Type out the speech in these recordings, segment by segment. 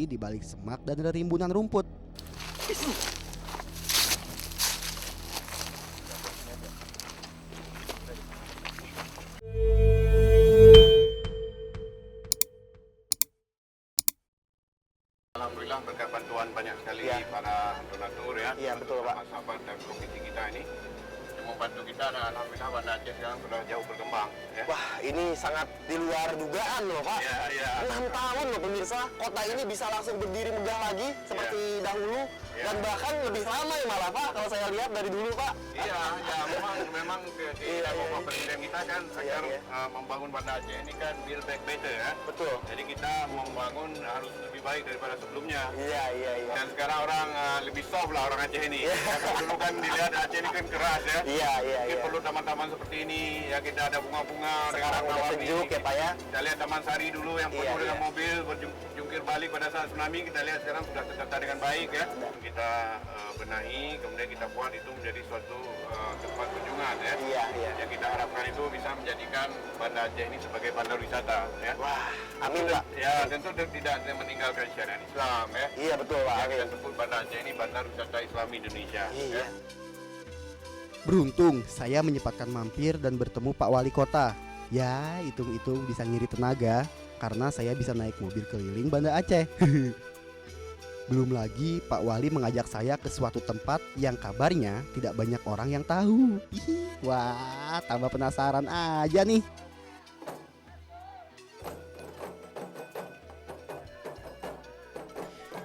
tersembunyi di balik semak dan rimbunan rumput. Alhamdulillah berkat bantuan banyak sekali para donatur ya, betul, Pak. sahabat dan provinsi kita ini yang membantu kita, dan alhamdulillah Banda Aceh sekarang sudah jauh berkembang ya. Wah, ini sangat di luar dugaan loh, Pak. Iya. 6 tahun loh pemirsa, kota ini bisa langsung berdiri megah lagi seperti dahulu. Dan bahkan lebih ramai malah, Pak, kalau saya lihat dari dulu, Pak. Iya, memang di Bapak Presiden kita kan agar membangun Banda Aceh ini kan build back better ya. Betul. Jadi kita membangun harus lebih baik daripada sebelumnya. Iya. Dan sekarang orang lebih soft lah orang Aceh ini. Kalau dulu kan dilihat Aceh ini kan keras ya. Iya. Mungkin perlu taman-taman seperti ini ya, kita ada bunga-bunga Sekarang udah sejuk ya, Pak ya. Kita lihat Taman Sari dulu yang penuh dengan mobil berjungkir balik pada saat tsunami, kita lihat sekarang sudah tertata dengan baik ya. Kita benahi, kemudian kita buat itu menjadi suatu tempat kunjungan ya. Iya. Yang kita harapkan itu bisa menjadikan Banda Aceh ini sebagai bandar wisata ya. Wah, amin, Pak. Ya, tentu tidak meninggalkan syariat Islam ya. Iya, betul, Pak. Yang kita sebut Banda Aceh ini bandar wisata Islam Indonesia. Iya. Ya. Beruntung saya menyempatkan mampir dan bertemu Pak Wali Kota. Ya, hitung-hitung bisa ngiri tenaga karena saya bisa naik mobil keliling Banda Aceh. Belum lagi Pak Wali mengajak saya ke suatu tempat yang kabarnya tidak banyak orang yang tahu. Wah, tambah penasaran aja nih.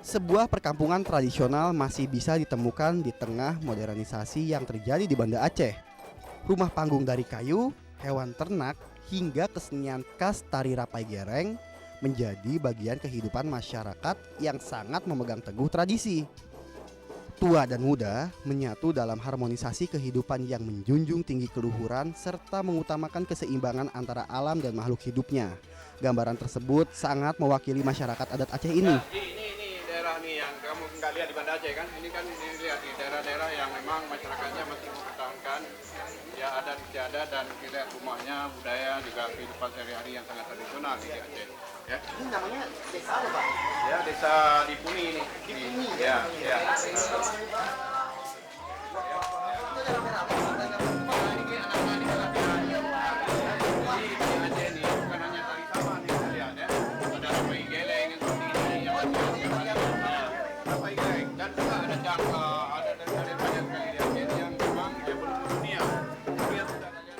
Sebuah perkampungan tradisional masih bisa ditemukan di tengah modernisasi yang terjadi di Banda Aceh. Rumah panggung dari kayu, hewan ternak, hingga kesenian khas tari Rapai Gereng menjadi bagian kehidupan masyarakat yang sangat memegang teguh tradisi. Tua dan muda menyatu dalam harmonisasi kehidupan yang menjunjung tinggi keluhuran serta mengutamakan keseimbangan antara alam dan makhluk hidupnya. Gambaran tersebut sangat mewakili masyarakat adat Aceh ini. Ya, ini daerah nih yang kamu nggak lihat di Banda Aceh kan? Ini kan lihat di daerah-daerah yang memang masyarakatnya masih mempertahankan ya adat istiadat, dan kita rumahnya, budaya, juga kehidupan sehari-hari yang sangat tradisional di Aceh. Ya. Ini namanya desa apa, Pak? Ya, desa Dipuni ini. Dipuni ya.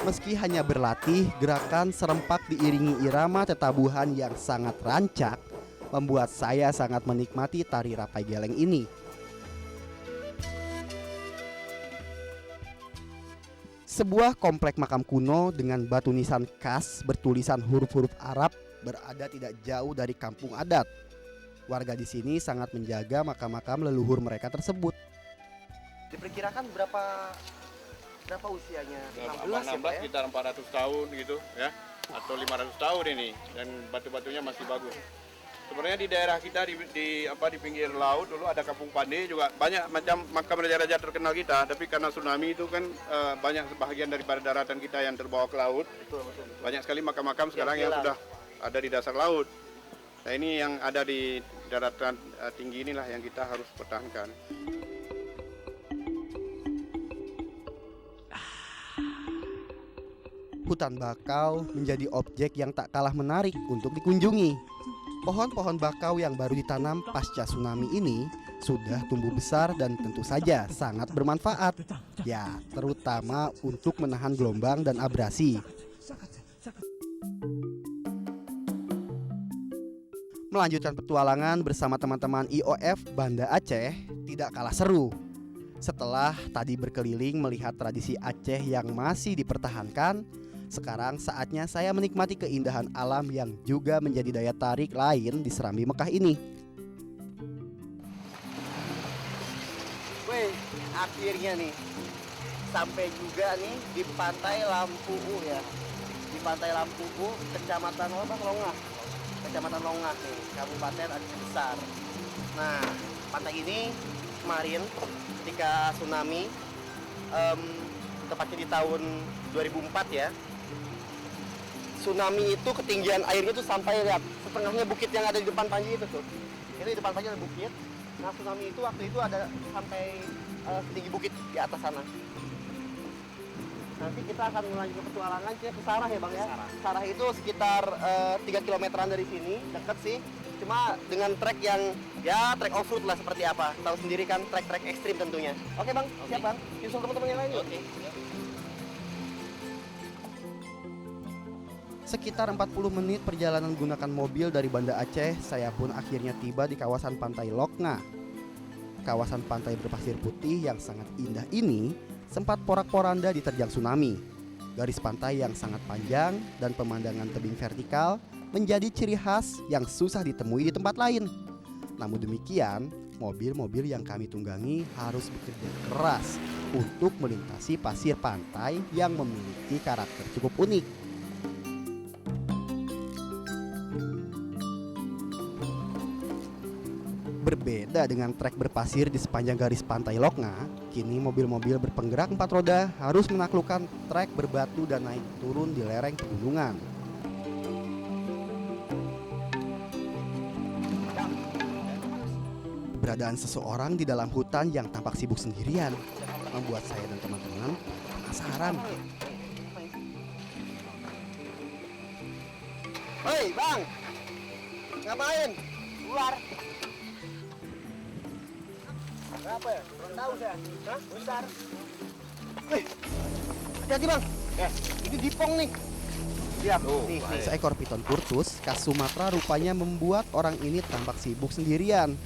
Meski hanya berlatih, gerakan serempak diiringi irama tetabuhan yang sangat rancak membuat saya sangat menikmati tari Rapai Geleng ini. Sebuah komplek makam kuno dengan batu nisan khas bertulisan huruf-huruf Arab berada tidak jauh dari kampung adat. Warga di sini sangat menjaga makam-makam leluhur mereka tersebut. Diperkirakan berapa usianya? 16 ya, Pak ya? Sekitar 400 tahun gitu ya, atau 500 tahun ini, dan batu-batunya masih bagus. Sebenarnya di daerah kita di pinggir laut dulu ada Kampung Pande, juga banyak macam makam raja-raja terkenal kita, tapi karena tsunami itu kan banyak sebahagian daripada daratan kita yang terbawa ke laut. Betul. Banyak sekali makam-makam sekarang yang sudah ada di dasar laut. Nah, ini yang ada di daratan tinggi inilah yang kita harus pertahankan. Hutan bakau menjadi objek yang tak kalah menarik untuk dikunjungi. Pohon-pohon bakau yang baru ditanam pasca tsunami ini sudah tumbuh besar dan tentu saja sangat bermanfaat. Ya, terutama untuk menahan gelombang dan abrasi. Melanjutkan petualangan bersama teman-teman IOF Banda Aceh tidak kalah seru. Setelah tadi berkeliling melihat tradisi Aceh yang masih dipertahankan, sekarang saatnya saya menikmati keindahan alam yang juga menjadi daya tarik lain di Serambi Mekah ini. Wih, akhirnya nih sampai juga nih di Pantai Lampu'u ya. Di Pantai Lampu'u, Kecamatan Longah. Kecamatan Longah nih, Kabupaten Aceh Besar. Nah, pantai ini kemarin ketika tsunami tepatnya di tahun 2004 ya. Tsunami itu ketinggian airnya tuh sampai lihat setengahnya bukit yang ada di depan Panji itu tuh. Itu di depan saja ada bukit. Nah, tsunami itu waktu itu ada sampai setinggi bukit di atas sana. Nanti kita akan melanjutkan petualangan ke Sarah ya Bang ya. Sarah itu sekitar 3 kilometeran dari sini, deket sih. Cuma dengan trek yang ya trek off-road lah seperti apa. Tahu sendiri kan trek-trek ekstrim tentunya. Oke Bang, siap Bang. Nyusul teman-teman yang lain yuk. Oke. Sekitar 40 menit perjalanan menggunakan mobil dari Banda Aceh, saya pun akhirnya tiba di kawasan Pantai Loknga. Kawasan pantai berpasir putih yang sangat indah ini sempat porak-poranda diterjang tsunami. Garis pantai yang sangat panjang dan pemandangan tebing vertikal menjadi ciri khas yang susah ditemui di tempat lain. Namun demikian, mobil-mobil yang kami tunggangi harus bekerja keras untuk melintasi pasir pantai yang memiliki karakter cukup unik. Berbeda dengan trek berpasir di sepanjang garis pantai Loknga, kini mobil-mobil berpenggerak 4 roda harus menaklukkan trek berbatu dan naik turun di lereng pegunungan. Keberadaan seseorang di dalam hutan yang tampak sibuk sendirian membuat saya dan teman-teman penasaran. Hei Bang, ngapain? Keluar. Berapa ya? Belum tahu saya. Hah? Bentar. Wih, hati-hati Bang. Ini dipong nih. Lihat, nih. Seekor piton kurtus khas Sumatera rupanya membuat orang ini tampak sibuk sendirian.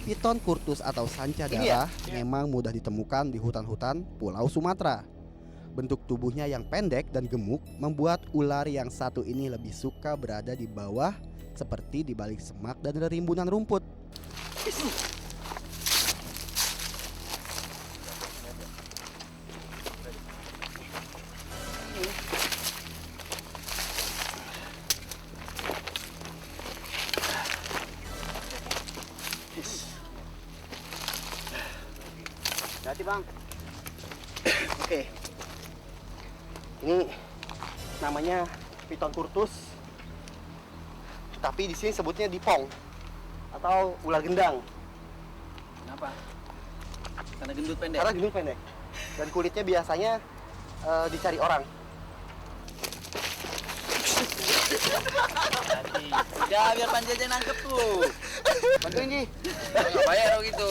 Piton kurtus atau sanca darah memang mudah ditemukan di hutan-hutan Pulau Sumatera. Bentuk tubuhnya yang pendek dan gemuk membuat ular yang satu ini lebih suka berada di bawah seperti di balik semak dan rimbunan rumput. Hati Bang. Oke. Ini namanya piton kurtus. Tapi di sini sebutnya dipong atau ular gendang. Kenapa? Karena gendut pendek. Karena gendut pendek. Dan kulitnya biasanya dicari orang. Ya biar Panjajah nangkep tuh. Bantuin Ji. Nggak bayar gitu.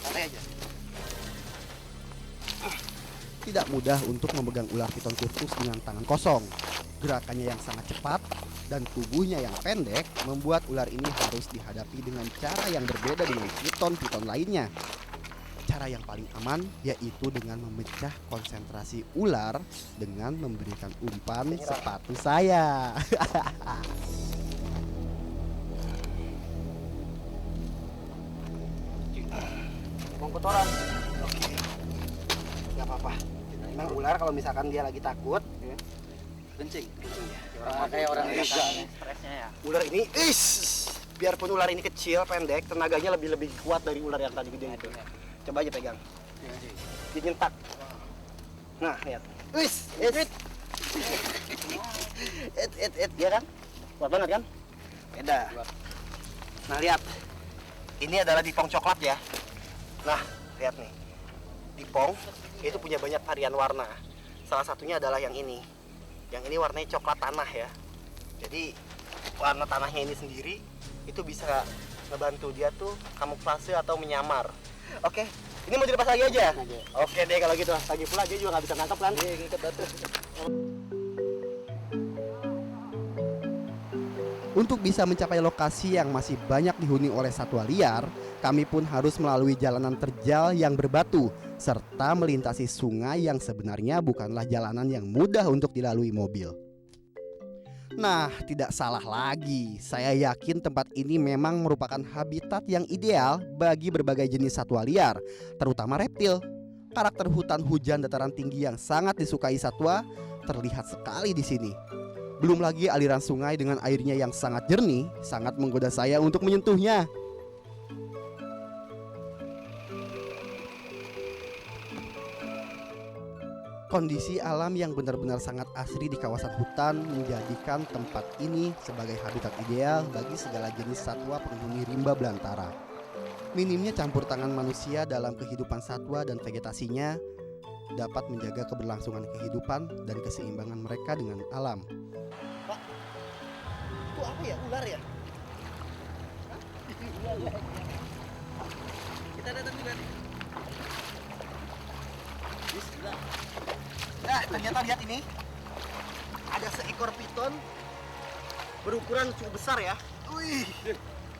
Santai aja. Tidak mudah untuk memegang ular piton kurtus dengan tangan kosong. Gerakannya yang sangat cepat dan tubuhnya yang pendek membuat ular ini harus dihadapi dengan cara yang berbeda dengan piton-piton lainnya. Cara yang paling aman yaitu dengan memecah konsentrasi ular dengan memberikan umpan sepatu saya. Bong kotoran. Oke. Gak apa-apa. Memang ular kalau misalkan dia lagi takut, Kencing. kayak orang Biasa biasa. stresnya ya. Ular ini, biarpun ular ini kecil, pendek, tenaganya lebih kuat dari ular yang tadi gede itu. Coba aja pegang. Dia nyentak. Nah, lihat. Dia kan? Kuat banget kan? Beda. Nah, lihat. Ini adalah dipong coklat ya. Nah, lihat nih. Dipong itu punya banyak varian warna. Salah satunya adalah yang ini. Yang ini warnanya coklat tanah ya. Jadi warna tanahnya ini sendiri itu bisa ngebantu dia tuh kamuflase atau menyamar. Oke, ini mau dilepas lagi aja? Oke deh kalau gitu. Lagi pula dia juga nggak bisa nangkep kan? Iya, ngikat batu. Untuk bisa mencapai lokasi yang masih banyak dihuni oleh satwa liar, kami pun harus melalui jalanan terjal yang berbatu serta melintasi sungai yang sebenarnya bukanlah jalanan yang mudah untuk dilalui mobil. Nah, tidak salah lagi. Saya yakin tempat ini memang merupakan habitat yang ideal bagi berbagai jenis satwa liar, terutama reptil. Karakter hutan hujan dataran tinggi yang sangat disukai satwa terlihat sekali di sini. Belum lagi aliran sungai dengan airnya yang sangat jernih, sangat menggoda saya untuk menyentuhnya. Kondisi alam yang benar-benar sangat asri di kawasan hutan menjadikan tempat ini sebagai habitat ideal bagi segala jenis satwa penghuni rimba belantara. Minimnya campur tangan manusia dalam kehidupan satwa dan vegetasinya dapat menjaga keberlangsungan kehidupan dan keseimbangan mereka dengan alam. Itu apa ya? Ular ya? Kita datang juga nih. Bismillah. Nah, ternyata lihat ini. Ada seekor piton berukuran cukup besar ya. Wih.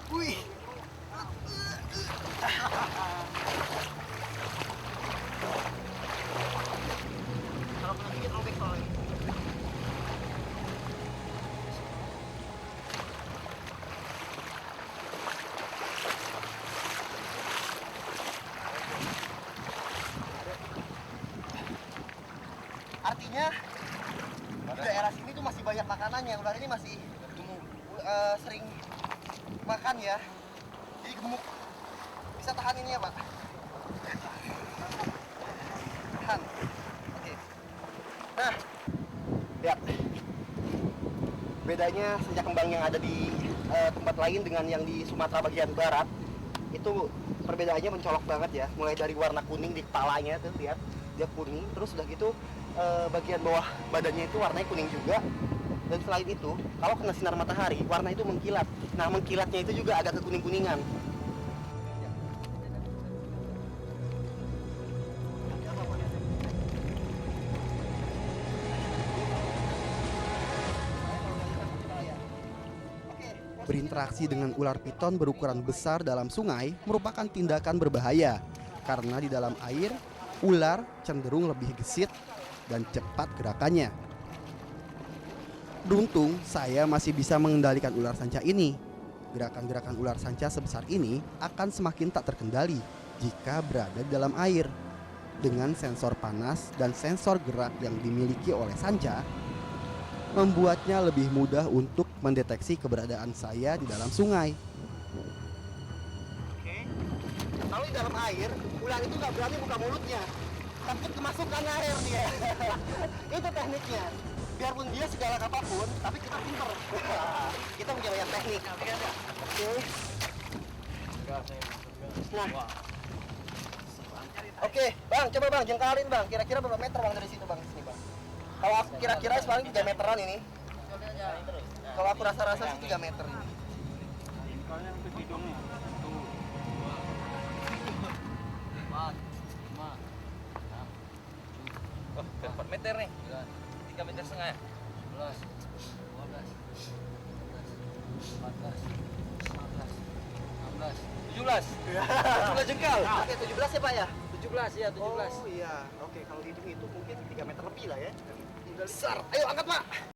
Wih. Kalau kena gigit robek soalnya. Artinya di daerah sini tuh masih banyak makanannya. Ular ini masih sering makan ya. Jadi gemuk. Bisa tahan ini ya, Pak? Tahan. Oke. Nah, lihat. Bedanya senja kembang yang ada di tempat lain dengan yang di Sumatera bagian barat, itu perbedaannya mencolok banget ya. Mulai dari warna kuning di kepalanya tuh, lihat. Dia kuning, terus udah gitu bagian bawah badannya itu warnanya kuning juga. Dan selain itu, kalau kena sinar matahari, warna itu mengkilat. Nah, mengkilatnya itu juga agak kekuning-kuningan. Berinteraksi dengan ular piton berukuran besar dalam sungai merupakan tindakan berbahaya karena di dalam air ular cenderung lebih gesit dan cepat gerakannya. Beruntung saya masih bisa mengendalikan ular sanca ini. Gerakan-gerakan ular sanca sebesar ini akan semakin tak terkendali jika berada di dalam air. Dengan sensor panas dan sensor gerak yang dimiliki oleh sanca, membuatnya lebih mudah untuk mendeteksi keberadaan saya di dalam sungai. Oke. Kalau di dalam air, ular itu nggak berani buka mulutnya. Takut kemasukan air dia. Itu tekniknya. Biarpun dia segala apapun, tapi kita pinter. Kita punya banyak teknik. Oke. Nah. Oke, Bang, coba Bang, jengkalin Bang. Kira-kira berapa meter Bang dari situ Bang? Sini Bang. Kalau aku kira-kira paling 3 meteran ini. Kalau aku rasa-rasa sih 3 meter ini. Oh, 4 meter nih. 3 meter setengah. 11, 12, 13, 14, 15, 17. 17 jengkal. Oke, 17 ya Pak ya? 17 ya, 17. Oh iya. Oke, kalau dihitung itu mungkin 3 meter lebih lah ya. Besar. Ayo angkat Pak.